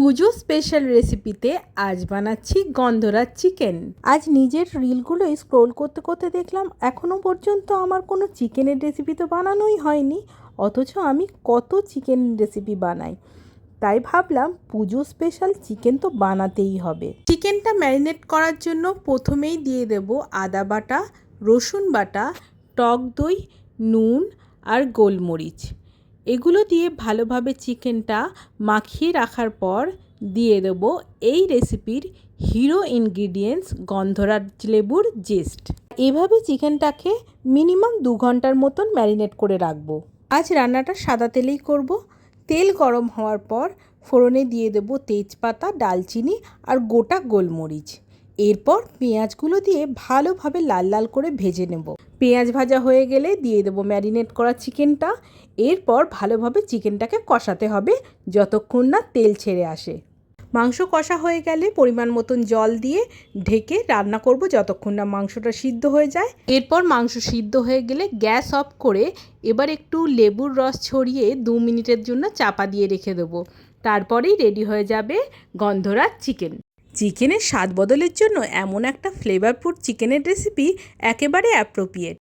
পুজো special রেসিপিতে আজ বানাচ্ছি গন্ধরাজ চিকেন। আজ নিজের রিলগুলোই স্ক্রোল করতে করতে দেখলাম এখনও পর্যন্ত আমার কোনো চিকেনের রেসিপি তো বানানোই হয়নি, অথচ আমি কত চিকেন রেসিপি বানাই। তাই ভাবলাম পুজো স্পেশাল চিকেন তো বানাতেই হবে। চিকেনটা ম্যারিনেট করার জন্য প্রথমেই দিয়ে দেব আদা বাটা, রসুন বাটা, টক দই, নুন আর গোলমরিচ। এগুলো দিয়ে ভালোভাবে চিকেনটা মাখিয়ে রাখার পর দিয়ে দেব এই রেসিপির হিরো ইনগ্রিডিয়েন্টস গন্ধরাজ লেবুর জেস্ট। এভাবে চিকেনটাকে মিনিমাম 2 ঘন্টার মতন ম্যারিনেট করে রাখবো। আজ রান্নাটা সাদা তেলেই করব। তেল গরম হওয়ার পর ফোড়নে দিয়ে দেব তেজপাতা, ডালচিনি আর গোটা গোলমরিচ। এরপর পেঁয়াজগুলো দিয়ে ভালোভাবে লাল লাল করে ভেজে নেব। পেঁয়াজ ভাজা হয়ে গেলে দিয়ে দেব ম্যারিনেট করা চিকেনটা। এরপর ভালোভাবে চিকেনটাকে কষাতে হবে যতক্ষণ না তেল ছেড়ে আসে। মাংস কষা হয়ে গেলে পরিমাণ মতন জল দিয়ে ঢেকে রান্না করব যতক্ষণ না মাংসটা সিদ্ধ হয়ে যায়। এরপর মাংস সিদ্ধ হয়ে গেলে গ্যাস অফ করে এবার একটু লেবুর রস ছড়িয়ে 2 মিনিটের জন্য চাপা দিয়ে রেখে দেবো। তারপরেই রেডি হয়ে যাবে গন্ধরাজ চিকেন। চিকেনের স্বাদ বদলের জন্য এমন একটা ফ্লেভারফুল চিকেনের রেসিপি একেবারে অ্যাপ্রোপ্রিয়েট।